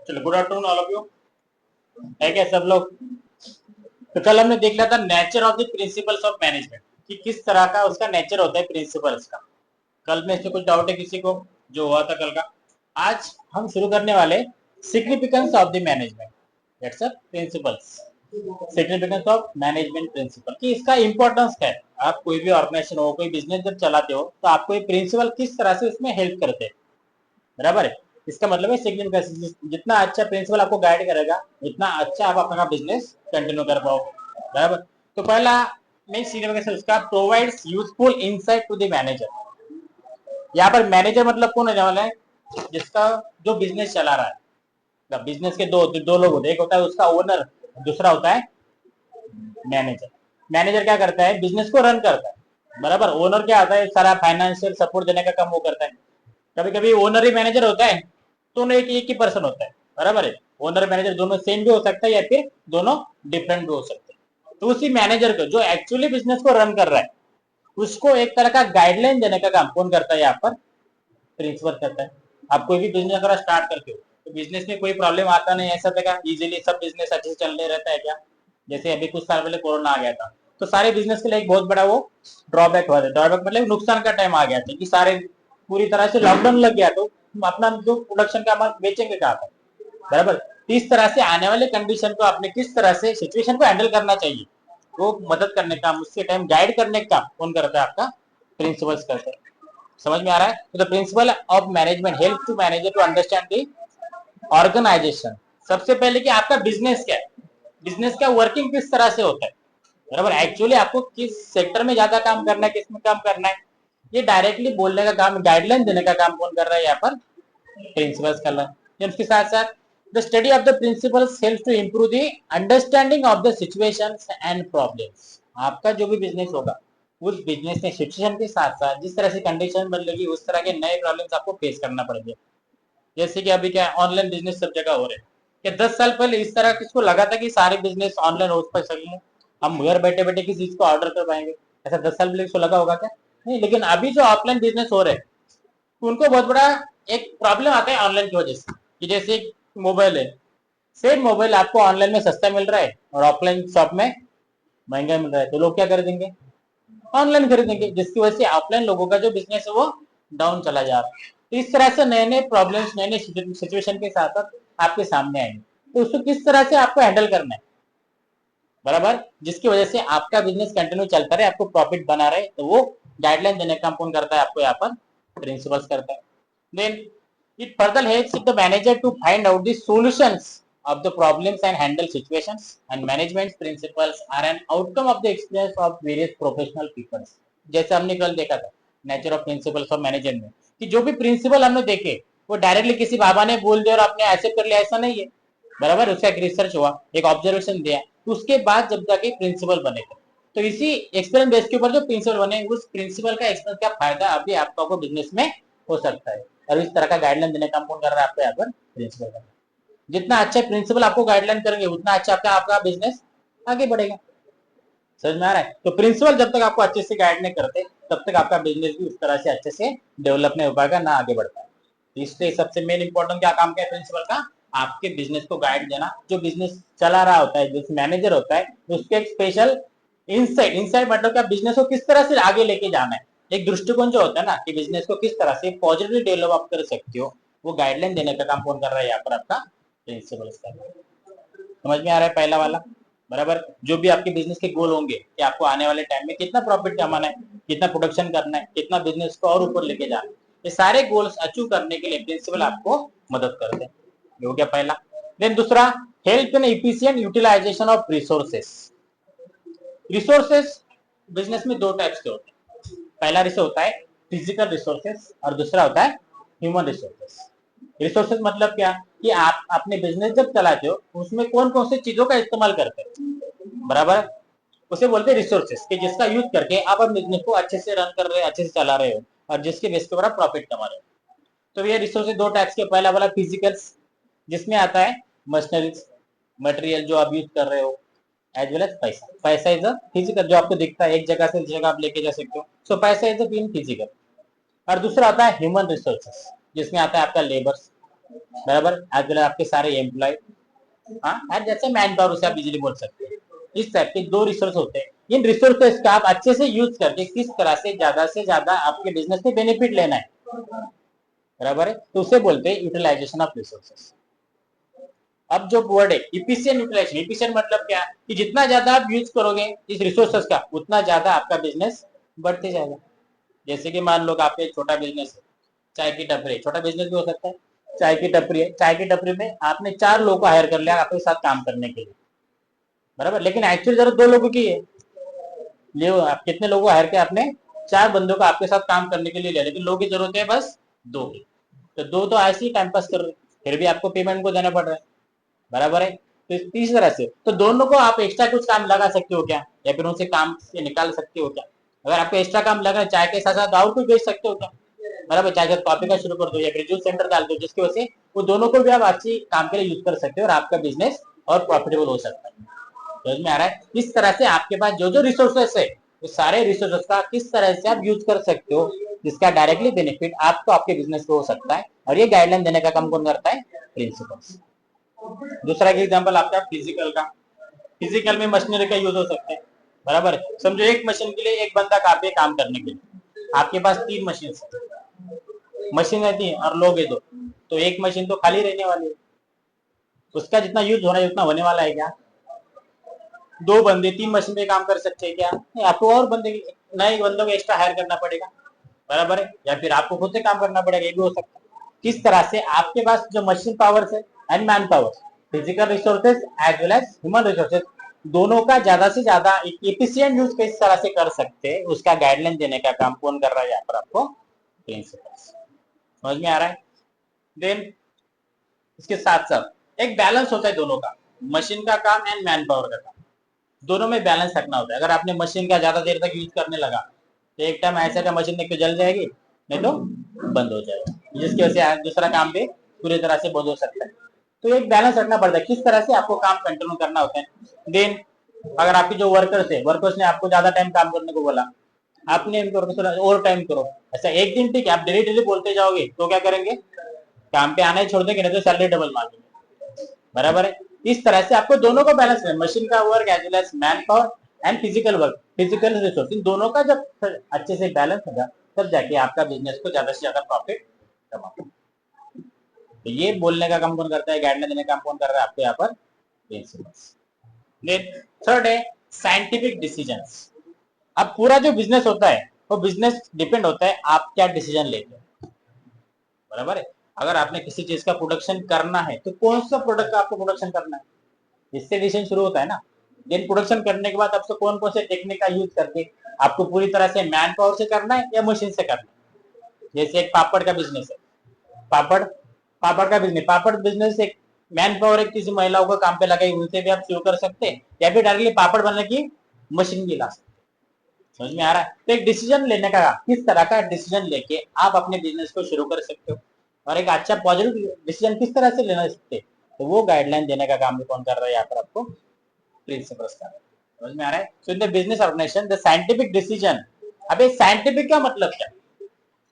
चलो, good afternoon all of you. है क्या सब लोग? तो कल हमने देख लिया था nature of the principles of management, कि किस तरह का उसका नेचर होता है प्रिंसिपल्स का। कल में से कुछ डाउट है किसी को जो हुआ था कल का? आज हम शुरू करने वाले significance of the management, that's a principles, significance of management principle, कि इसका इंपॉर्टेंस क्या है। आप कोई भी ऑर्गेनाइजेशन हो, कोई बिजनेस जब चलाते हो तो आपको ये प्रिंसिपल किस तरह से उसमें हेल्प करते हैं, बराबर है। इसका मतलब है सिग्निफिकेंस, जितना अच्छा प्रिंसिपल आपको गाइड करेगा उतना अच्छा आप अपना बिजनेस कंटिन्यू कर पाओगे, बराबर। तो पहला मेन सिग्निफिकेंस उसका provides useful insight to the manager. यहाँ पर मैनेजर मतलब कौन होने वाला है? जिसका जो बिजनेस चला रहा है। बिजनेस के दो लोग होते हैं, एक होता है उसका ओनर, दूसरा होता है मैनेजर। मैनेजर क्या करता है? बिजनेस को रन करता है, बराबर। ओनर क्या आता है? सारा फाइनेंशियल सपोर्ट देने का काम वो करता है। कभी कभी ओनर ही मैनेजर होता है, दोनों एक ही पर्सन होता है, बराबर है। ओनर मैनेजर दोनों सेम भी हो सकता है या फिर दोनों डिफरेंट भी हो सकते हैं। तो उसी मैनेजर को जो एक्चुअली बिजनेस को रन कर रहा है उसको एक तरह का गाइडलाइन देने का काम कौन करता है? यहाँ पर प्रिंसिपल करता है। आप कोई भी बिजनेस अगर स्टार्ट करते हो तो बिजनेस में कोई प्रॉब्लम आता नहीं है, सब जगह इजीली सब बिजनेस अच्छे से चलने रहता है क्या? जैसे अभी कुछ साल पहले कोरोना आ गया था तो सारे बिजनेस के लिए एक बहुत बड़ा वो ड्रॉबैक हुआ था। ड्रॉबैक मतलब नुकसान का टाइम आ गया था कि सारे पूरी तरह से लॉकडाउन लग गया तो अपना जो प्रोडक्शन का माल बेचेंगे कहाँ पर, बराबर। इस तरह से आने वाले कंडीशन को आपने किस तरह से सिचुएशन को हैंडल करना चाहिए वो मदद करने का, उसके टाइम गाइड करने का कौन करता है? आपका प्रिंसिपल्स करता है। समझ में आ रहा है? तो the principle of management help to manager to understand the organisation. सबसे पहले कि आपका बिजनेस क्या है, बिजनेस का वर्किंग किस तरह से होता है, बराबर। एक्चुअली आपको किस सेक्टर में ज्यादा काम करना है, किस में काम करना है, ये डायरेक्टली बोलने का काम, गाइडलाइन देने का काम कौन कर रहा है? यहाँ पर प्रिंसिपल्स कर रहा है। उसके साथ साथ the study of the principles helps to improve the understanding of the situations and problems. आपका जो भी बिजनेस होगा उस बिजनेस में सिचुएशन के साथ साथ जिस तरह से कंडीशन बदलेगी उस तरह के नए प्रॉब्लम्स आपको फेस करना पड़ेंगे। जैसे कि अभी क्या ऑनलाइन बिजनेस सब जगह हो रहे हैं, कि 10 साल पहले इस तरह किसको लगा था कि सारे बिजनेस ऑनलाइन हो सकेंगे, हम घर बैठे बैठे किसी चीज को ऑर्डर कर पाएंगे? ऐसा 10 साल पहले किसको लगा होगा क्या? नहीं। लेकिन अभी जो ऑफलाइन बिजनेस हो रहे हैं उनको बहुत बड़ा एक प्रॉब्लम आता है ऑनलाइन की वजह से, कि जैसे एक मोबाइल है, सेम मोबाइल आपको ऑनलाइन में सस्ता मिल रहा है और ऑफलाइन शॉप में महंगा मिल रहा है, तो लोग क्या कर देंगे? ऑनलाइन खरीदेंगे, जिसकी वजह से ऑफलाइन लोगों का जो बिजनेस है वो डाउन चला जा रहा है। तो इस तरह से नए नए प्रॉब्लम्स, नए नए सिचुएशन के साथ साथ आपके सामने आएंगे, तो उसको किस तरह से आपको हैंडल करना है, बराबर, जिसकी वजह से आपका बिजनेस कंटिन्यू चलता रहे, आपको प्रॉफिट बना रहे। तो वो गाइडलाइन देने का कौन करता है? आपको यहाँ पर प्रिंसिपल्स करता है। Then it further helps the manager to find out the solutions of the problems and handle situations, and management principles are an outcome of the experience of various professional people। जैसे हमने कल देखा था nature of principles of manager में, कि जो भी principal हमने देखे वो डायरेक्टली किसी बाबा ने बोल दिया और आपने एक्सेप्ट कर लिया, ऐसा नहीं है, बराबर। उसका एक रिसर्च हुआ, एक ऑब्जर्वेशन दिया, उसके बाद जब जाके प्रिंसिपल बने थे। तो इसी एक्सपीरियंस बेस के ऊपर जो प्रिंसिपल बने उस प्रिंसिपल का एक्सपीरियंस का फायदा अभी आपको बिजनेस में हो सकता है। और इस तरह का गाइडलाइन देने का कौन कर रहा है? आपको यहाँ पर प्रिंसिपल कर रहा है। जितना अच्छा प्रिंसिपल आपको गाइडलाइन करेंगे उतना अच्छा आपका आपका बिजनेस आगे बढ़ेगा। समझ में आ रहा है? तो प्रिंसिपल जब तक आपको अच्छे से गाइड नहीं करते तब तक आपका बिजनेस भी उस तरह से अच्छे से डेवलप नहीं हो पाएगा, ना आगे बढ़ पाएगा। इसलिए सबसे मेन इंपॉर्टेंट क्या काम क्या है प्रिंसिपल का? आपके बिजनेस को गाइड देना। जो बिजनेस चला रहा होता है, जो मैनेजर होता है, उसके एक स्पेशल इनसाइट, इनसाइट मतलब क्या, बिजनेस को किस तरह से आगे लेके जाना है, एक दृष्टिकोण जो होता है ना, कि बिजनेस को किस तरह से पॉजिटिव डेवलप कर सकते हो, वो गाइडलाइन देने का काम कौन कर रहा है? यहाँ पर आपका प्रिंसिपल कर रहा है। समझ में आ रहा है पहला वाला, बराबर। जो भी आपके बिजनेस के गोल होंगे कि आपको आने वाले टाइम में कितना प्रॉफिट कमाना है, कितना प्रोडक्शन करना है, कितना बिजनेस को और ऊपर लेके जाना है, ये सारे गोल्स अचीव करने के लिए प्रिंसिपल आपको मदद करते हैं। ये हो गया पहला। देन दूसरा, help in efficient utilisation of resources. Resources business में दो टाइप्स के होते हैं। पहला रिसोर्स होता है फिजिकल रिसोर्सेस और दूसरा होता है ह्यूमन रिसोर्सेस। रिसोर्सेज मतलब क्या, कि आप अपने बिजनेस जब चलाते हो उसमें कौन कौन सी चीजों का इस्तेमाल करते हैं, बराबर, उसे बोलते हैं रिसोर्सेज, कि जिसका यूज करके आप अपने बिजनेस को अच्छे से रन कर रहे हो, अच्छे से चला रहे हो और जिसके बेस के ऊपर प्रॉफिट कमा रहे हो। तो ये रिसोर्सेज दो टाइप्स के। पहला वाला फिजिकल्स, जिसमें आता है मशीनरीज, मटेरियल जो आप यूज कर रहे हो, एज वेल एज पैसा। पैसा इज अ फिजिकल, जो आपको दिखता है, एक जगह से दूसरी जगह आप लेके जा सकते हो, सो पैसा इज अ फिजिकल। और दूसरा आता है ह्यूमन रिसोर्सेस, जिसमें आता है आपका लेबर्स, बराबर, एज वेल आपके सारे एम्प्लॉय, हाँ, जैसे मैन पावर उसे आप इजीली बोल सकते हैं। इस टाइप के दो रिसोर्स होते हैं। इन रिसोर्सेस का आप अच्छे से यूज करके किस तरह से ज्यादा आपके बिजनेस में बेनिफिट लेना है, बराबर है, तो उसे बोलते हैं यूटिलाइजेशन ऑफ रिसोर्सेस। अब जो वर्ड है इफिशिएंट यूटिलाइजेशन, इफिशिएंट मतलब क्या, कि जितना ज्यादा आप यूज करोगे इस रिसोर्सेस का उतना ज्यादा आपका बिजनेस बढ़ते जाएगा। जैसे कि मान लो कि आपका एक छोटा बिजनेस है, चाय की टपरी, छोटा बिजनेस भी हो सकता है, चाय की टपरी है, चाय की टपरी में आपने 4 लोगों को हायर कर लिया आपके साथ काम करने के लिए, बराबर, लेकिन एक्चुअली जरूरत 2 लोगों की है। ले आप कितने लोगों को हायर किया आपने, 4 बंदों को आपके साथ काम करने के लिए लिया, लेकिन लोगों की जरूरत है बस 2 की। तो 2 तो ऐसे ही टाइम पास कर रहे, फिर भी आपको पेमेंट को देना पड़ रहा है, बराबर है। तो इस तरह से तो दोनों को आप एक्स्ट्रा कुछ काम लगा सकते हो क्या, या फिर उनसे काम से निकाल सकते हो क्या। अगर आपको एक्स्ट्रा काम लगा, चाय के साथ साथ और कुछ बेच सकते हो क्या, बराबर, चाय के साथ कॉफी का शुरू कर दो या फिर जूस सेंटर डाल दो, जिसकी वजह से वो दोनों को भी आप अच्छी काम के लिए यूज कर सकते हो और आपका बिजनेस और प्रॉफिटेबल हो सकता है। समझ में आ रहा है। इस तरह से आपके पास जो जो रिसोर्सेस है वो सारे रिसोर्सेस का किस तरह से आप यूज कर सकते हो, जिसका डायरेक्टली बेनिफिट आपको आपके बिजनेस को हो सकता है, और ये गाइडलाइन देने का काम कौन करता है, प्रिंसिपल्स। दूसरा एग्जाम्पल आपका फिजिकल का, फिजिकल में मशीनरी का यूज हो सकता है, बराबर, समझो एक मशीन के लिए एक बंदा काफी है काम करने के लिए, आपके पास 3 मशीन मशीन रहती है और लोग है दो, तो एक मशीन तो खाली रहने वाली है, उसका जितना यूज होना है उतना होने वाला है क्या, 2 बंदे 3 मशीन पे काम कर सकते हैं क्या, नहीं, आपको और बंदे नए बंदों को एक्स्ट्रा हायर करना पड़ेगा, बराबर है, या फिर आपको खुद से काम करना पड़ेगा, ये भी हो सकता है। किस तरह से आपके पास जो मशीन पावर्स है and manpower, physical resources as well as human resources, दोनों का ज्यादा से ज्यादा एफिशिएंट यूज किस तरह से कर सकते हैं, उसका गाइडलाइन देने का काम कौन कर रहा है यहाँ पर, आपको प्रिंसिपल्स। समझ में आ रहा है। देन इसके साथ साथ एक बैलेंस होता है दोनों का, मशीन का काम एंड मैन पावर का काम, दोनों में बैलेंस रखना होता है। अगर आपने मशीन का ज्यादा देर तक यूज करने लगा तो एक टाइम ऐसा का मशीन एक तो जल जाएगी, नहीं तो बंद हो जाएगा, जिसकी वजह से दूसरा काम भी पूरी तरह से बंद हो सकता है। तो एक बैलेंस रखना पड़ता है, किस तरह से आपको काम कंटिन्यू करना होता है। देन अगर आपके जो वर्कर्स है, वर्कर्स ने आपको ज्यादा टाइम काम करने को बोला, आपने ओवर टाइम करो, ऐसा एक दिन ठीक है, आप डेली डेली बोलते जाओगे तो क्या करेंगे, काम पे आना ही छोड़ देंगे, नहीं तो सैलरी डबल मांगेंगे, बराबर है। इस तरह से आपको दोनों को बैलेंस करना, मशीन का work as well as man power and physical work, physical resource, इन दोनों का जब अच्छे से बैलेंस होगा तब जाके आपका बिजनेस को ज्यादा से ज्यादा प्रॉफिट कमाओगे। तो ये बोलने का काम कौन करता है, गाइडलाइन देने का काम कौन कर रहा है, आपको यहाँ पर प्रिंसिपल्स। थर्ड है साइंटिफिक डिसीजंस। अब पूरा जो बिजनेस होता है वो बिजनेस डिपेंड होता है आप क्या डिसीजन लेते हो, बराबर है। अगर आपने किसी चीज का प्रोडक्शन करना है तो कौन सा प्रोडक्ट का आपको प्रोडक्शन करना है, इससे डिसीजन शुरू होता है ना। देन प्रोडक्शन करने के बाद आपको कौन कौन से टेक्निक का यूज करके आपको पूरी तरह से मैन पावर से करना है या मशीन से करना है। जैसे एक पापड़ का बिजनेस है, पापड़ पापड़ का बिजनेस, पापड़ बिजनेस एक मैन पावर एक किसी महिलाओं को काम पे लगाई उनसे भी आप शुरू कर सकते हैं, या फिर डायरेक्टली पापड़ बनने की मशीन भी ला सकते। समझ में आ रहा है। तो एक डिसीजन लेने का, किस तरह का डिसीजन लेके आप अपने बिजनेस को शुरू कर सकते हो, और एक अच्छा पॉजिटिव डिसीजन किस तरह से लेना सकते, तो वो गाइडलाइन देने का काम भी कौन कर रहा है यहाँ पर, आपको प्रिंसिपल्स का। समझ में आ रहा है। So in the business organisation the scientific decision. अब एक साइंटिफिक का मतलब क्या,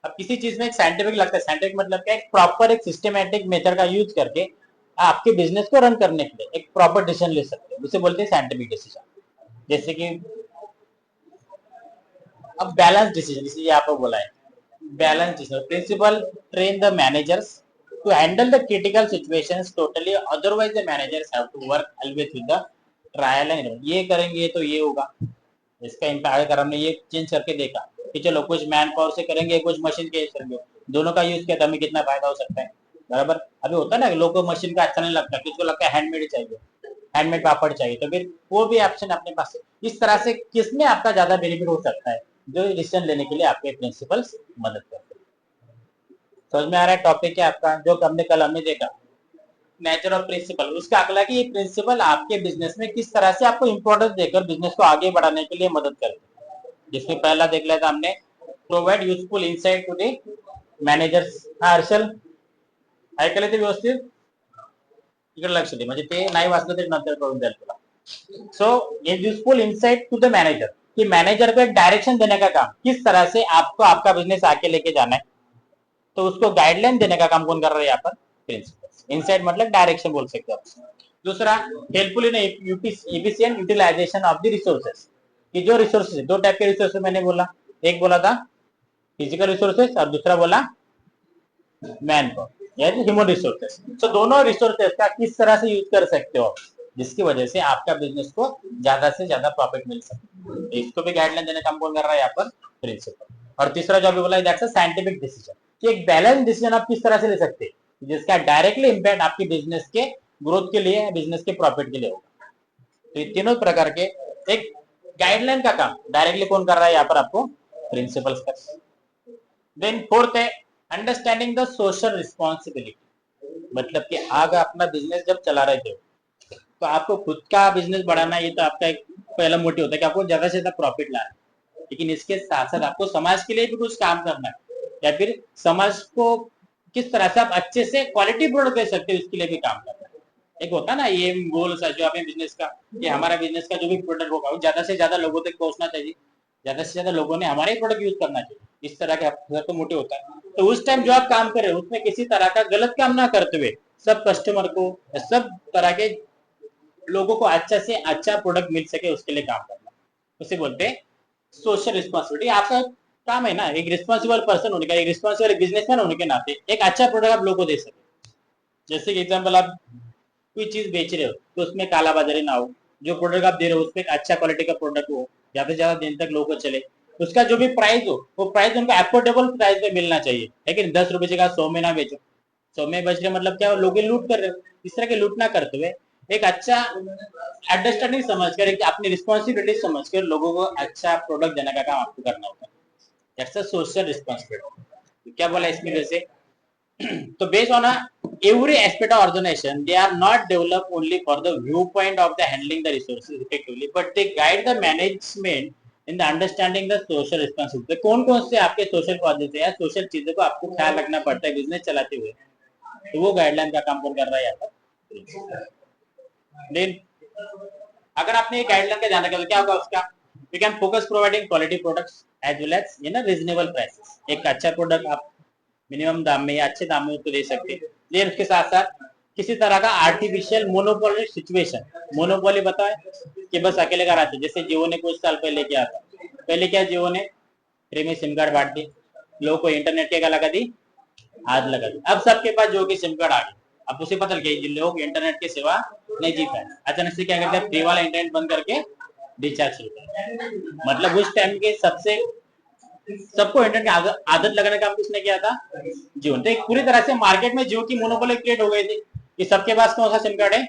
अब किसी चीज में एक साइंटिफिक लगता है, साइंटिफिक मतलब क्या, एक प्रॉपर एक सिस्टमैटिक मेथड का यूज करके आपके बिजनेस को रन करने के लिए एक प्रॉपर डिसीजन ले सकते हैं, उसे बोलते हैं साइंटिफिक डिसीजन। जैसे कि अब बैलेंस डिसीजन, इसलिए आपको बोला है balance decision principle train the managers to handle the critical situations totally, otherwise the managers have to work always with the trial and error. ये करेंगे तो ये होगा, इसका इम्पैक्ट अगर हमने ये चेंज करके देखा कि चलो कुछ मैन पावर से करेंगे कुछ मशीन के करेंगे, दोनों का यूज किया तो हमें कितना फायदा हो सकता है, बराबर। अभी होता है ना लोगों को मशीन का अच्छा नहीं लगता, किसको लगता है हैंडमेड चाहिए, हैंडमेड पापड़ चाहिए, तो फिर वो भी ऑप्शन अपने पास है। इस तरह से किसमें आपका ज्यादा बेनिफिट हो सकता है, जो डिसीजन लेने के लिए आपके प्रिंसिपल्स मदद करते हैं। समझ में आ रहा है। टॉपिक है आपका जो हमने कल हमने देखा नेचर ऑफ प्रिंसिपल, उसका अगला कि ये प्रिंसिपल आपके बिजनेस में किस तरह से आपको इंपॉर्टेंस देकर बिजनेस को आगे बढ़ाने के लिए मदद करते हैं। जिसमें पहला देख लिया था हमने provide useful insight to the managers. हा हर्षल ऐकले ते व्यवस्थित, इकडे लक्ष दे म्हणजे ते नाही वाचलं तरी नंतर कळून जाईल तुला। सो ये useful insight to the manager, कि मैनेजर को एक डायरेक्शन देने का काम, किस तरह से आपको आपका बिजनेस आगे लेके जाना है, तो उसको गाइडलाइन देने का काम कौन कर रहा है यहाँ पर, प्रिंसिपल। इनसाइट मतलब डायरेक्शन बोल सकते हो आप। दूसरा, helpful in efficient utilisation of the resources, कि जो रिसोर्सेस, दो टाइप के रिसोर्सेस मैंने बोला, एक बोला था फिजिकल रिसोर्सेस और दूसरा बोला मैन पावर यानी ह्यूमन रिसोर्सेस। तो दोनों रिसोर्सेस का किस तरह से यूज कर सकते हो जिसकी वजह से आपका बिजनेस को ज्यादा से ज्यादा प्रॉफिट मिल सके, इसको भी गाइडलाइन देने का हम कौन कर रहा है यहाँ पर, प्रिंसिपल। और तीसरा जो अभी बोला दैट्स अ साइंटिफिक डिसीजन, कि एक बैलेंस डिसीजन आप किस तरह से ले सकते हैं जिसका डायरेक्टली इंपैक्ट आपकी बिजनेस के ग्रोथ के लिए, बिजनेस के प्रॉफिट के लिए होगा। तो ये तीनों प्रकार के एक गाइडलाइन का काम डायरेक्टली कौन कर रहा है यहाँ पर, आपको प्रिंसिपल्स कर। देन फोर्थ है अंडरस्टैंडिंग द सोशल रिस्पॉन्सिबिलिटी, मतलब कि आगे अपना बिजनेस जब चला रहे थे तो आपको खुद का बिजनेस बढ़ाना, ये तो आपका एक पहला मोटिव होता है कि आपको ज्यादा से ज्यादा प्रॉफिट लाना है, लेकिन इसके साथ साथ आपको समाज के लिए भी कुछ काम करना है, या फिर समाज को किस तरह से आप अच्छे से क्वालिटी प्रोडक्ट दे सकते हो इसके लिए भी काम करना है। एक होता है ना ये गोल सा जो आपने बिजनेस का, कि हमारा बिजनेस का जो भी प्रोडक्ट होगा वो ज्यादा से ज्यादा लोगों तक पहुंचना चाहिए, ज्यादा से ज्यादा लोगों ने हमारे प्रोडक्ट यूज करना चाहिए, इस तरह के तो मोटिव होता है। तो उस टाइम जो आप काम कर रहे हो उसमें किसी तरह का गलत काम ना करते हुए सब कस्टमर को, सब तरह के लोगों को अच्छा से अच्छा प्रोडक्ट मिल सके उसके लिए काम करना, उसे बोलते हैं सोशल रिस्पॉन्सिबिलिटी। आपका काम है ना एक रिस्पॉन्सिबल पर्सन होने का, एक रिस्पॉन्सिबल बिजनेसमैन होने के नाते एक अच्छा प्रोडक्ट आप लोगों को दे सके। जैसे कि एग्जाम्पल, आप कोई चीज बेच रहे हो तो उसमें कालाबाजारी ना हो, जो प्रोडक्ट आप दे रहे हो उसमें अच्छा क्वालिटी का प्रोडक्ट हो, ज्यादा से ज्यादा दिन तक लोगों को चले, उसका जो भी प्राइस हो वो प्राइस उनको अफोर्डेबल प्राइस में मिलना चाहिए, लेकिन 10 रुपए की जगह 100 में ना बेचो। 100 में बेच रहे मतलब क्या, लोग लूट कर रहे हो, इस तरह के लूट ना करते हुए एक अच्छा अंडरस्टैंडिंग समझकर, एक अपनी रिस्पॉन्सिबिलिटी समझकर लोगों को अच्छा प्रोडक्ट देने का काम आपको करना होता है, दैट्स अ सोशल रिस्पॉन्सिबिलिटी। क्या बोला इसमें जैसे, so based on every aspect of organization, they are not developed only for the viewpoint of the handling the resources effectively, but they guide the management in the understanding the social responsibility। कौन कौन से आपके social causes है या social चीजों को आपको ख्याल रखना पड़ता है बिजनेस चलाते हुए, तो वो गाइडलाइन का काम कौन कर रहा है यहाँ पर। देन अगर आपने गाइडलाइन का ध्यान रखा तो क्या होगा उसका, we can focus providing quality products as well as in reasonable prices. एक अच्छा प्रोडक्ट आप मिनिमम दाम में या अच्छे दाम में उसको दे सकते हैं, लेकिन उसके साथ साथ किसी तरह का आर्टिफिशियल मोनोपोली सिचुएशन, मोनोपोली बताए कि बस अकेले का रास्ता, जैसे जियो ने कुछ साल पहले किया था। पहले क्या, जियो ने फ्री में सिम कार्ड बांट दी, लोगों को इंटरनेट के लगा दी, हाथ लगा दी, अब सबके पास जियो की सिम कार्ड आ गई। अब उसे पता लगे जिन लोग इंटरनेट के सेवा नहीं जी पाए, अचानक से क्या करते हैं, फ्री वाला इंटरनेट बंद करके रिचार्ज शुरू करते। मतलब उस टाइम के सबसे सबको इंटरनेट की आदत लगाने का किसने किया था, जियो। तो एक पूरी तरह से मार्केट में जियो की मोनोपोली क्रिएट हो गई थी कि सबके पास कौन सा सिम कार्ड है।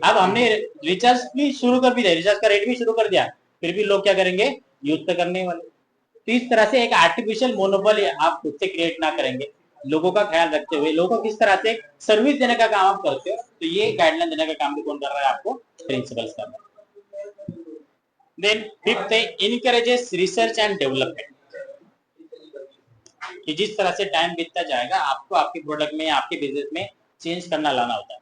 अब हमने रिचार्ज भी शुरू कर दिया, रिचार्ज का रेट भी शुरू कर दिया, फिर भी लोग क्या करेंगे, यूज तो करने वाले। तो इस तरह से एक आर्टिफिशियल मोनोपोली आप खुद से क्रिएट ना करेंगे, लोगों का ख्याल रखते हुए लोगों को किस तरह से सर्विस देने का काम आप करते हो, तो ये गाइडलाइन देने का काम भी कौन कर रहा है, आपको प्रिंसिपल्स कर रहा है। देन फिफ्थ है इनकरेजेस रिसर्च एंड डेवलपमेंट, कि जिस तरह से टाइम बीतता जाएगा आपको आपके प्रोडक्ट में, आपके बिजनेस में चेंज करना लाना होता है,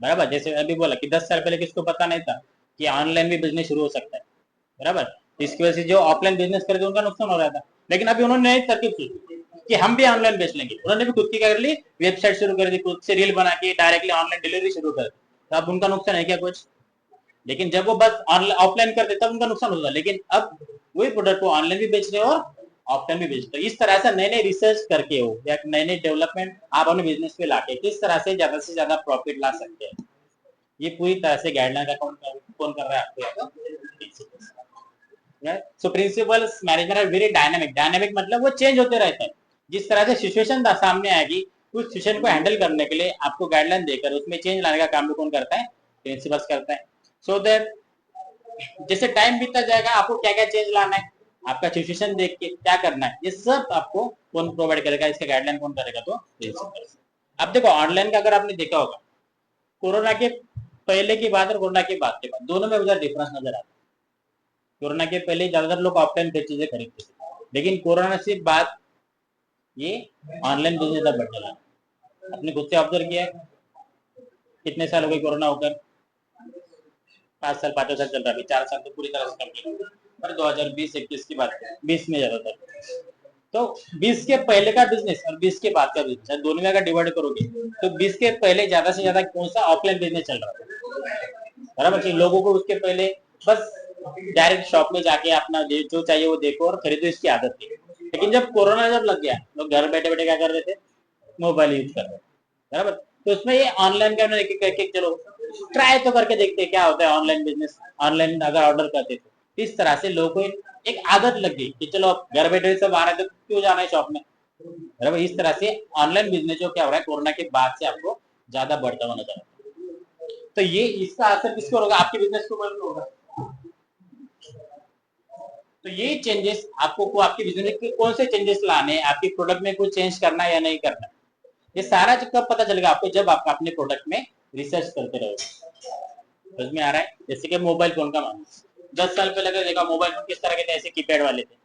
बराबर। जैसे अभी बोला कि 10 साल पहले किसको पता नहीं था कि ऑनलाइन भी बिजनेस शुरू हो सकता है, बराबर। इसकी वजह से जो ऑफलाइन बिजनेस करते उनका नुकसान हो रहा था, लेकिन अभी उन्होंने नई तरकीब सोची कि हम भी ऑनलाइन बेच लेंगे। उन्होंने भी खुद की क्या कर ली, वेबसाइट शुरू कर दी, खुद से रील बना के डायरेक्टली ऑनलाइन डिलीवरी शुरू कर दी। तो अब उनका नुकसान है क्या कुछ, लेकिन जब वो बस ऑफलाइन कर देता उनका नुकसान होता, लेकिन अब वही प्रोडक्ट को ऑनलाइन भी बेच रहे हो और ऑफलाइन भी बेचते हो। इस तरह से नए नए रिसर्च करके हो या नए नए डेवलपमेंट आप अपने बिजनेस पे लाके किस तरह से ज्यादा प्रॉफिट ला सकते हैं, ये पूरी तरह से गाइडलाइन का कौन कर रहा है आपको, so principles management are very dynamic. Dynamic मतलब वो चेंज होते रहते हैं, जिस तरह से सिचुएशन सामने आएगी उस सिचुएशन को हैंडल करने के लिए आपको गाइडलाइन देकर उसमें चेंज लाने का काम भी कौन करता है, प्रिंसिपल्स करता है। सो दैट जैसे टाइम बीतता जाएगा आपको क्या क्या चेंज लाना है, आपका सिचुएशन देख के क्या करना है, ये सब आपको कौन प्रोवाइड करेगा, इसका गाइडलाइन कौन करेगा, तो प्रिंसिपल्स। अब देखो ऑनलाइन का अगर आपने देखा होगा, कोरोना के पहले की बात और कोरोना के बाद के बाद दोनों में उधर डिफरेंस नजर आता है। कोरोना के पहले ज्यादातर लोग ऑफलाइन चीजें खरीदते थे, लेकिन कोरोना से बाद ये ऑनलाइन बिजनेस ज्यादा बढ़ने लगा। आपने खुद से ऑब्जर्व किया है, कितने साल हो गए कोरोना होकर, 5 साल 5 साल चल रहा है, 4 साल तो पूरी तरह से कंप्लीट हो गया, पर 2020-21 की बात है, 20 में ज्यादातर। तो 20 के पहले का बिजनेस और 20 के बाद का बिजनेस दोनों में अगर डिवाइड करोगे तो 20 के पहले ज्यादा से ज्यादा कौन सा ऑफलाइन बिजनेस चल रहा है, बराबर। कि लोगों को उसके पहले बस डायरेक्ट शॉप में जाके अपना जो चाहिए वो देखो और खरीदो, इसकी आदत थी। लेकिन जब कोरोना जब लग गया, लोग घर बैठे बैठे क्या कर रहे थे, मोबाइल यूज कर रहे थे, बराबर। तो उसमें ये ऑनलाइन का एक एक चलो ट्राई तो करके देखते हैं क्या होता है ऑनलाइन बिजनेस, ऑनलाइन अगर ऑर्डर करते तो इस तरह से लोगों को एक आदत लग गई कि चलो घर बैठे सब आ रहे थे, क्यों जाना है शॉप में, बराबर। इस तरह से ऑनलाइन बिजनेस जो क्या हो रहा है कोरोना के बाद से आपको ज्यादा बढ़ता हुआ नजर आता है। तो ये इसका असर किसको होगा, आपके बिजनेस को होगा। तो ये चेंजेस आपको आपके बिजनेस में कौन से चेंजेस लाने हैं, आपके प्रोडक्ट में कुछ चेंज करना है या नहीं करना, ये सारा कब पता चलेगा आपको, जब आप अपने प्रोडक्ट में रिसर्च करते रहोगे। समझ में आ रहा है। जैसे कि मोबाइल फोन का मामला, 10 साल पहले अगर देखा मोबाइल फोन किस तरह के थे, ऐसे कीपैड वाले थे,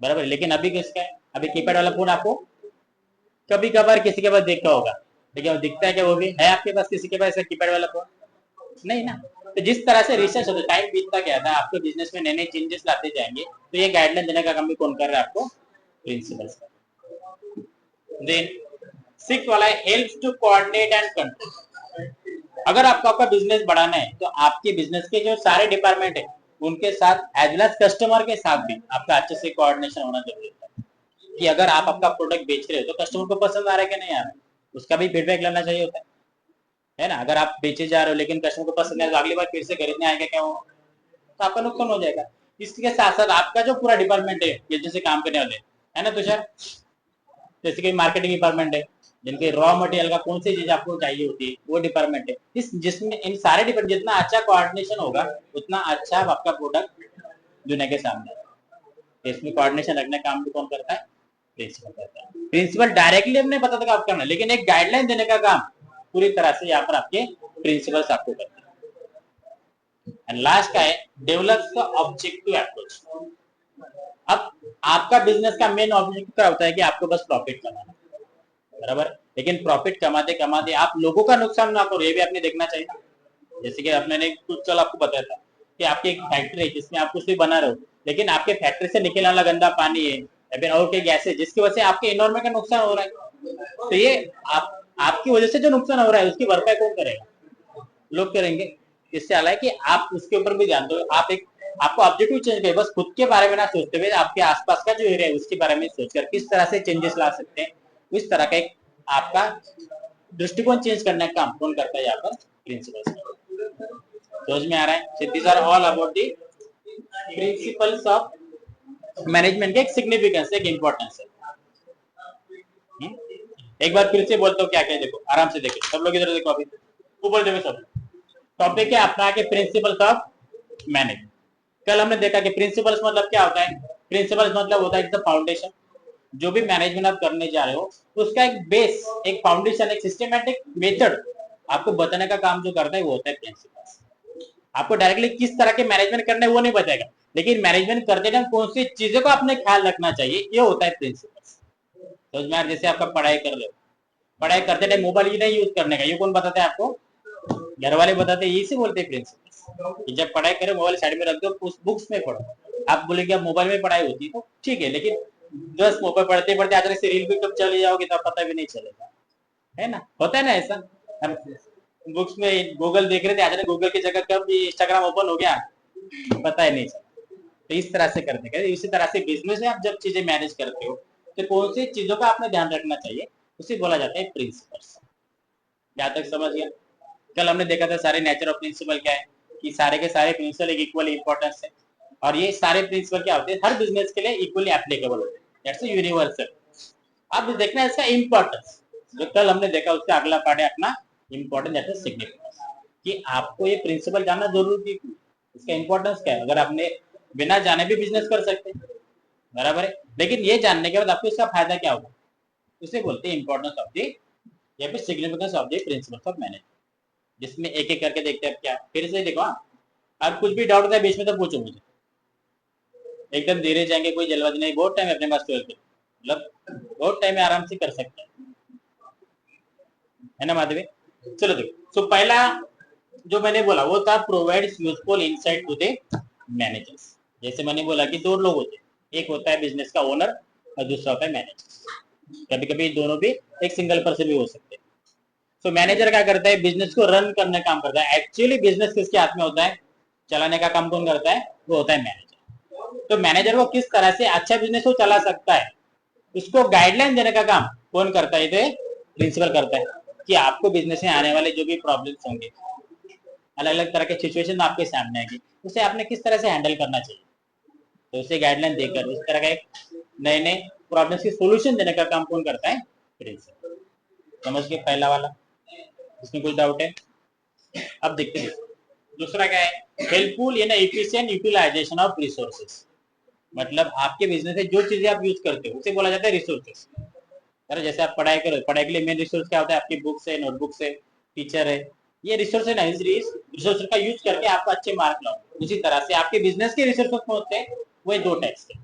बराबर। लेकिन अभी किसका है, अभी कीपैड वाला फोन आपको कभी कभार किसी के पास देखा होगा, लेकिन वो दिखता है कि वो भी है आपके पास, किसी के पास ऐसा कीपैड वाला फोन नहीं ना। तो जिस तरह से रिसर्च होता टाइम बीतता गया था, आपके बिजनेस में नए नए चेंजेस लाते जाएंगे, तो ये गाइडलाइन देने का काम भी कौन कर रहा है आपको, प्रिंसिपल्स का। देन 6 वाला है helps to coordinate and control. अगर आपको आपका बिजनेस बढ़ाना है तो आपके बिजनेस के जो सारे डिपार्टमेंट है उनके साथ एज वेल एज कस्टमर के साथ भी आपका अच्छे से कोऑर्डिनेशन होना जरूरी है। कि अगर आप आपका प्रोडक्ट बेच रहे हो तो कस्टमर को पसंद आ रहा है कि नहीं आ रहा है, उसका भी फीडबैक लेना चाहिए होता है ना। अगर आप बेचे जा रहे हो लेकिन कस्टमर को पसंद है तो अगली बार फिर से खरीदने आएगा क्या वो, तो आपका नुकसान हो जाएगा। इसके साथ साथ आपका जो पूरा डिपार्टमेंट है ये जैसे काम करने वाले है ना तुषार, जैसे कि मार्केटिंग डिपार्टमेंट है, जिनके रॉ मटेरियल का कौन सी चीज आपको चाहिए होती है वो डिपार्टमेंट है, इस जिसमें इन सारे डिपार्टमेंट जितना अच्छा कोऑर्डिनेशन होगा उतना अच्छा आपका प्रोडक्ट दुनिया के सामने है। इसमें कोऑर्डिनेशन रखने का काम भी कौन करता है, प्रिंसिपल करता है। प्रिंसिपल डायरेक्टली अपने बताता है आप करना, लेकिन एक गाइडलाइन देने का काम पूरी तरह से यहाँ पर आपके प्रिंसिपल्स आपको करते हैं। एंड लास्ट का है डेवलप द ऑब्जेक्टिव अप्रोच। अब आपका बिजनेस का मेन ऑब्जेक्टिव क्या होता है कि आपको बस प्रॉफिट कमाना, बराबर। लेकिन प्रॉफिट कमाते कमाते आप लोगों का नुकसान ना करो, ये भी आपने देखना चाहिए ना। जैसे कि आपने कुछ कल आपको बताया था कि आपकी एक फैक्ट्री है जिसमें आप कुछ भी बना रहे हो, लेकिन आपके फैक्ट्री से निकलने वाला गंदा पानी है या फिर और कोई गैस है जिसकी वजह से आपके एनवायरमेंट का नुकसान हो रहा है, तो ये आपकी वजह से जो नुकसान हो रहा है उसकी भरपाई कौन करेगा, लोग करेंगे। इससे अलग कि आप उसके ऊपर भी ध्यान दो, आप एक आपको ऑब्जेक्टिव चेंज करें, बस खुद के बारे में ना सोचते हुए आपके आसपास का जो एरिया है उसके बारे में सोचकर किस तरह से चेंजेस ला सकते हैं, इस तरह का एक आपका दृष्टिकोण चेंज करने का काम कौन करता है यहाँ पर, प्रिंसिपल्स। समझ में आ रहा है। These are all about the principles of management के एक सिग्निफिकेंस, एक इंपॉर्टेंस है। एक बार फिर से बोलते हो क्या क्या, देखो आराम से देखो सब लोग इधर देखो, अभी ऊपर देखो सब। टॉपिक है अपना के प्रिंसिपल्स ऑफ मैनेजमेंट। कल हमने देखा कि प्रिंसिपल्स मतलब क्या होता है, प्रिंसिपल्स मतलब होता है फाउंडेशन, जो भी मैनेजमेंट आप करने जा रहे हो उसका एक बेस, एक फाउंडेशन, एक सिस्टमेटिक मेथड आपको बताने का काम जो करता है वो होता है प्रिंसिपल्स। आपको डायरेक्टली किस तरह के मैनेजमेंट करना है वो नहीं बताएगा, लेकिन मैनेजमेंट करते टाइम कौन सी चीजों का आपने ख्याल रखना चाहिए ये होता है प्रिंसिपल्स। तो जैसे आपका पढ़ाई कर रहे हो, पढ़ाई करते टाइम मोबाइल ही नहीं यूज करने का, ये कौन बताता है आपको, घर वाले बताते हैं, इसी बोलते हैं प्रिंसिपल्स। जब पढ़ाई करो मोबाइल साइड में रख दो, उस बुक्स में पढ़ो। आप बोलेंगे अब मोबाइल में पढ़ाई होती है तो ठीक है, लेकिन बस मोबाइल पढ़ते पढ़ते आज से रील भी कब चले जाओगे तो पता भी नहीं चलेगा, है ना, होता है ना ऐसा। हम बुक्स में गूगल देख रहे थे, आज गूगल की जगह कब इंस्टाग्राम ओपन हो गया पता ही नहीं चला। तो इस तरह से करते हैं। इसी तरह से बिजनेस में आप जब चीजें मैनेज करते हो तो कौन सी चीजों का आपने ध्यान रखना चाहिए, उसे बोला जाता है प्रिंसिपल्स। यहाँ तक समझ गया। कल हमने देखा था सारे नेचर ऑफ प्रिंसिपल क्या है, कि सारे के सारे प्रिंसिपल एक इक्वल इंपॉर्टेंस है, और ये सारे प्रिंसिपल क्या होते हैं हर बिजनेस के लिए इक्वली एप्लीकेबल होते हैं, दैट्स यूनिवर्सल। अब देखना है इसका इंपॉर्टेंस, जो कल हमने देखा उसका अगला पार्ट है अपना इंपॉर्टेंस दैट इज सिग्निफिकेंस, कि आपको ये प्रिंसिपल जानना जरूरी है, इसका इंपॉर्टेंस क्या है। अगर आपने बिना जाने भी बिजनेस कर सकते हैं, बराबर है, लेकिन ये जानने के बाद आपको इसका फायदा क्या होगा, उसे बोलते हैं इंपॉर्टेंस ऑफ द या फिर significance of the principles of management, जिसमें एक एक करके देखते हैं। क्या फिर से देखो, अब कुछ भी डाउट होता है बीच में तो पूछो मुझे, एकदम धीरे जाएंगे, कोई जल्दबाजी नहीं, बहुत टाइम है अपने पास 12 मतलब बहुत टाइम है, आराम से कर सकते हैं, है ना माधवी। चलो देखो, तो पहला जो मैंने बोला वो था provides useful insight to the managers. जैसे मैंने बोला कि दो लोग होते हैं, एक होता है बिजनेस का ओनर और दूसरा होता है मैनेजर। कभी कभी दोनों भी एक सिंगल पर्सन भी हो सकते हैं। तो मैनेजर क्या करता है, बिजनेस को रन करने का काम करता है। एक्चुअली बिजनेस किसके हाथ में होता है, चलाने का काम कौन करता है, वो होता है मैनेजर। तो मैनेजर को किस तरह से अच्छा बिजनेस को चला सकता है, इसको गाइडलाइन देने का काम कौन करता है, ये प्रिंसिपल करता है। कि आपको बिजनेस में आने वाले जो भी प्रॉब्लम्स होंगे, अलग अलग तरह के सिचुएशन आपके सामने आएगी, उसे आपने किस तरह से हैंडल करना चाहिए, तो उसे गाइडलाइन देकर इस तरह का एक नए नए प्रॉब्लम्स के सोल्यूशन देने का काम कौन करता है, प्रिंसिपल। समझ गए पहला वाला, इसमें कुछ डाउट है? अब देखते हैं दूसरा क्या है, helpful in efficient utilisation of resources. मतलब आपके बिजनेस में जो चीजें आप यूज करते हो उसे बोला जाता है रिसोर्सेज। अरे जैसे आप पढ़ाई करो, पढ़ाई के लिए मेन रिसोर्स क्या होता है, आपकी बुक्स है, नोटबुक्स है, टीचर है, ये रिसोर्स है ना। इस रिसोर्स का यूज करके आपको अच्छे मार्क लाओ। उसी तरह से आपके बिजनेस के रिसोर्सेज में होते हैं वो दो टाइप्स के,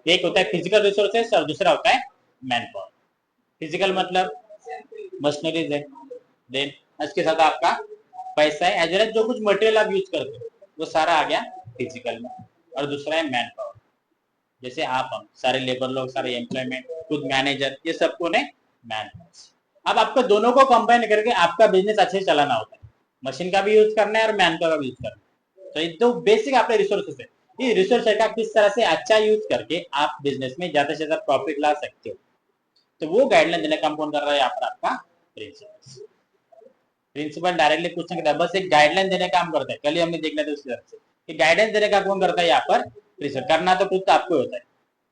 एक होता है फिजिकल रिसोर्सेज और दूसरा होता है मैन पावर। फिजिकल मतलब मशीनरीज है, देन इसके साथ आपका पैसा है, एज वेल एज जो कुछ मटेरियल आप यूज करते हो वो सारा आ गया फिजिकल में। और दूसरा है मैन पावर, जैसे आप हम सारे लेबर लोग, सारे एम्प्लॉयमेंट, खुद मैनेजर, ये सबको ने मैन पावर। अब आपको दोनों को कंबाइन करके आपका बिजनेस अच्छे से चलाना होता है, मशीन का भी यूज करना है और मैन पावर का भी यूज करना है। तो ये दो बेसिक आपके रिसोर्सेस है, ये रिसोर्स का किस तरह से अच्छा यूज करके आप बिजनेस में ज्यादा से ज्यादा प्रॉफिट ला सकते हो, तो वो गाइडलाइन देने का काम कौन कर रहा है यहाँ पर, आपका प्रिंसिपल। प्रिंसिपल डायरेक्टली कुछ नहीं करता, बस एक गाइडलाइन देने का काम करता है। कल ही हमने देखना था उसकी तरफ से कि गाइडेंस देने का कौन करता है यहाँ पर, प्रिंसिपल। करना तो खुद आपको होता है,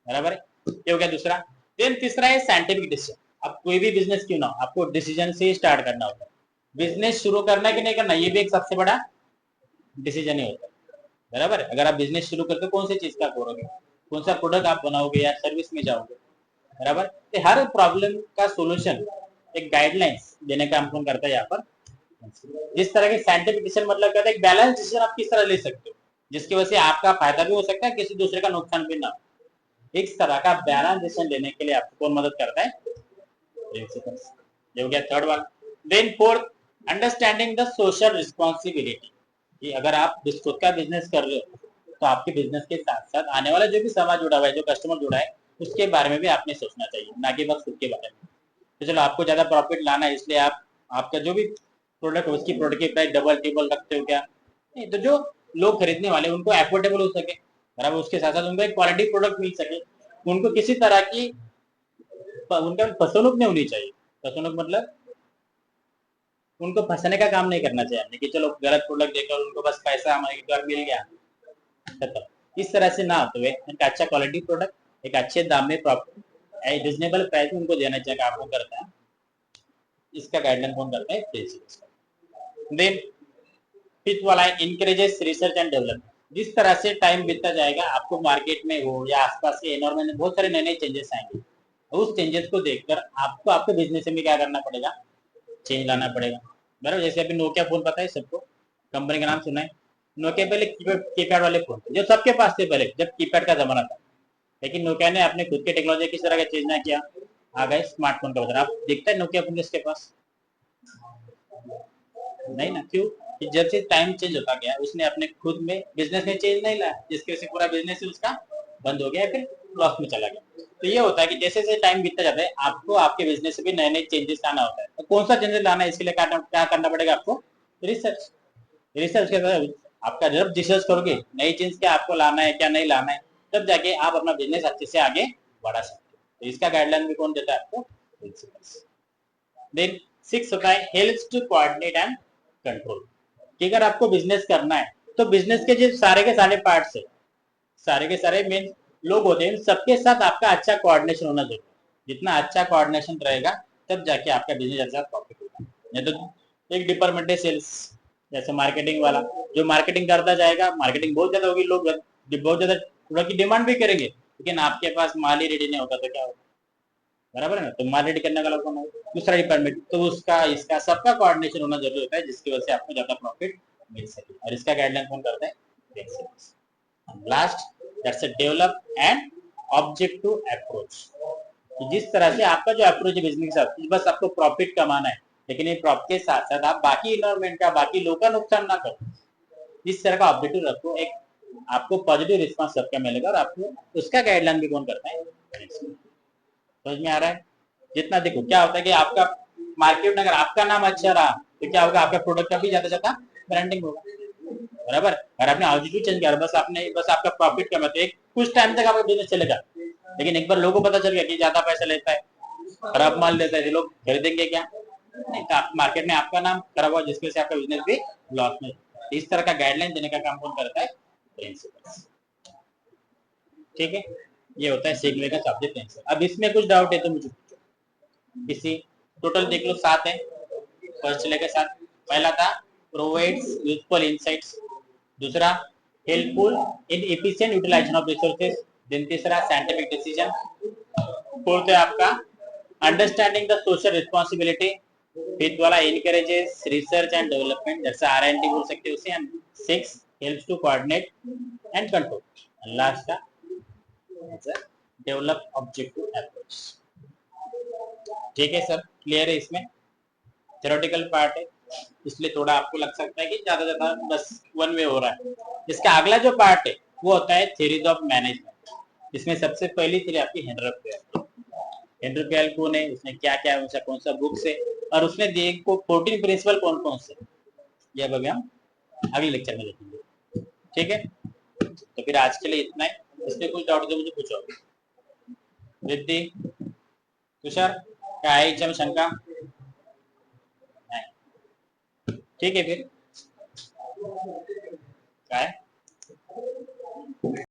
बराबर है। ये हो गया दूसरा। देन तीसरा है साइंटिफिक डिसीजन। अब कोई भी बिजनेस क्यों ना, आपको डिसीजन से स्टार्ट करना होता है। बिजनेस शुरू करना कि नहीं करना, ये भी एक सबसे बड़ा डिसीजन ही होता है, बराबर है। अगर आप बिजनेस शुरू करते कौन सी चीज का करोगे, कौन सा प्रोडक्ट आप बनाओगे या सर्विस में जाओगे, बराबर। तो हर प्रॉब्लम का सोल्यूशन एक गाइडलाइंस देने का काम कौन करता है यहाँ पर, जिस तरह के साइंटिफिक डिसीजन मतलब कहते हैं बैलेंस डिसीजन आप किस तरह ले सकते हो जिसकी वजह से आपका फायदा भी हो सकता है, किसी दूसरे का नुकसान भी ना हो। इस तरह का बैलेंस डिसीजन लेने के लिए आपको कौन मदद करता है, प्रिंसिपल्स। ये हो गया third one. Then fourth, understanding the social responsibility. कि अगर आप खुद का बिजनेस कर रहे हो तो आपके बिजनेस के साथ साथ आने वाला जो भी समाज जुड़ा हुआ है, जो कस्टमर जुड़ा है, उसके बारे में भी आपने सोचना चाहिए, ना कि बस खुद के बारे में। तो चलो आपको ज्यादा प्रॉफिट लाना है, इसलिए आप आपका जो भी प्रोडक्ट, उसकी प्रोडक्ट की प्राइस डबल ट्रिपल रखते हो क्या, नहीं। तो जो लोग खरीदने वाले उनको एफोर्डेबल हो सके, बराबर, उसके साथ साथ उनको एक क्वालिटी प्रोडक्ट मिल सके, उनको किसी तरह की उनका फसवनुक नहीं होनी चाहिए। फसवनुक मतलब उनको फंसने का काम नहीं करना चाहिए कि चलो गलत प्रोडक्ट देकर उनको बस पैसा हमारे घर मिल गया खत्म। इस तरह से ना होते हुए उनका अच्छा क्वालिटी प्रोडक्ट एक अच्छे दाम में प्रॉफिट रिजनेबल प्राइस में उनको देना चाहिए, आपको करता है। इसका गाइडलाइन कौन करता है, प्रिंसिपल। देन फिफ्थ वाला है इंकरेजेस रिसर्च एंड डेवलपमेंट। जिस तरह से टाइम बीतता जाएगा, आपको मार्केट में हो या आसपास के एनवायरमेंट में बहुत सारे नए नए चेंजेस आएंगे। उस चेंजेस को देखकर आपको आपके बिजनेस में क्या करना पड़ेगा, चेंज लाना पड़ेगा, बराबर। जैसे अभी नोकिया फोन पता है सबको, कंपनी का नाम सुना है। नोकिया पहले कीपैड वाले फोन थे जो सबके पास थे पहले, जब कीपैड का जमाना था। लेकिन नोकिया ने अपने खुद के टेक्नोलॉजी किस तरह का चेंज ना किया, आ गए स्मार्टफोन का बदला। आप देखते हैं नोकिया फोन किसके पास, नहीं ना, क्यों कि जब से टाइम चेंज होता गया उसने अपने खुद में बिजनेस में चेंज नहीं लाया, जिसकी वजह से पूरा बिजनेस ही उसका बंद हो गया, फिर लॉस में चला गया। तो ये होता है कि जैसे जैसे टाइम बीतता जाता है आपको आपके बिजनेस में भी नए नए चेंजेस लाना होता है। तो कौन सा चेंजेस लाना है, इसके लिए क्या करना पड़ेगा आपको, रिसर्च। रिसर्च के बाद आपका जब रिसर्च करोगे नई चीज क्या आपको लाना है क्या नहीं लाना है, तब जाके आप अपना बिजनेस अच्छे से आगे बढ़ा सकते हो। तो इसका गाइडलाइन भी कौन देता है आपको, प्रिंसिपल्स। देन सिक्स होता है help to coordinate and control. कि अगर आपको बिजनेस करना है तो बिजनेस के सारे पार्ट्स है, सारे के सारे मेन लोग होते हैं, सबके साथ आपका अच्छा कोऑर्डिनेशन होना जरूरी है। जितना अच्छा कोऑर्डिनेशन रहेगा तब जाके आपका बिजनेस अच्छा प्रॉफिट होगा। नहीं तो एक डिपार्टमेंट है सेल्स, जैसे मार्केटिंग वाला, जो मार्केटिंग करता जाएगा, मार्केटिंग बहुत ज्यादा होगी, लोग बहुत ज्यादा प्रोडक्ट की डिमांड भी करेंगे, लेकिन आपके पास माल ही रेडी नहीं होगा तो क्या होगा, बराबर है ना। तो माल रेडी करने वाला कौन है, दूसरा डिपार्टमेंट। तो उसका इसका सबका कोऑर्डिनेशन होना जरूरी होता है, जिसकी वजह से आपको ज्यादा प्रॉफिट मिल सके। और इसका गाइडलाइन कौन करता है, last, that's a develop and objective approach. जिस तरह से आपका जो अप्रोच है बिजनेस के साथ, बस आपको प्रॉफिट कमाना है, लेकिन ये प्रॉफिट के साथ साथ आप बाकी इन्वायरमेंट का, बाकी लोगों का नुकसान ना करो। इस तरह का ऑब्जेक्टिव रखो, एक आपको पॉजिटिव रिस्पांस सबका मिलेगा। और आपको उसका गाइडलाइन भी कौन करता है, समझ में आ रहा है? जितना देखो क्या होता है कि आपका मार्केट में अगर आपका नाम अच्छा रहा तो क्या होगा, आपका प्रोडक्ट का भी ज्यादा ज्यादा ब्रांडिंग होगा, बराबर। अगर आपने एटीट्यूड चेंज किया, बस आपका प्रॉफिट कमा, तो एक कुछ टाइम तक आपका बिजनेस चलेगा, लेकिन एक बार लोगों को पता चल गया कि ज्यादा पैसा लेता है, खराब माल देता है, तो लोग खरीदेंगे क्या? नहीं, तो आप मार्केट में आपका नाम खराब हुआ, जिसकी वजह से आपका बिजनेस भी लॉस में। इस तरह का गाइडलाइन देने का काम कौन करता है? प्रिंसिपल। ठीक है, ये होता है सीखने का सब्जेक्ट प्रिंसिपल। अब इसमें कुछ डाउट है तो मुझे पूछो। इसी टोटल देख लो 7 है, फर्स्ट चलेगा 7। पहला था प्रोवाइड्स यूजफुल इनसाइट्स, दूसरा helpful in efficient utilisation of resources, then तीसरा साइंटिफिक डिसीजन, फोर्थ है आपका understanding the social responsibility, fifth वाला इनकरेजेस रिसर्च एंड डेवलपमेंट, जैसे R&D बोल सकते हैं उसे हम। 6 helps to coordinate and control, last का डेवलप ऑब्जेक्टिव अप्रोच। ठीक है सर, क्लियर है? इसमें थ्योरेटिकल पार्ट है, इसलिए थोड़ा आपको लग सकता है कि ज्यादा ज्यादा बस वन वे हो रहा है। इसका अगला जो पार्ट है वो होता है थ्योरीज ऑफ मैनेजमेंट। इसमें सबसे पहली थ्योरी आपकी हेनरी फेयर। हेनरी फेयर कौन है, उसने क्या क्या, उसका कौन सा बुक से, और उसने दिए को 14 प्रिंसिपल कौन कौन से, ये अब हम अगले लेक्चर में देखेंगे। ठीक है, तो फिर आज के लिए इतना है। इसमें कुछ डाउट तो मुझे पूछो। रिद्धि, तुषार, क्या है इच्छा में शंका? ठीक है फिर, क्या है?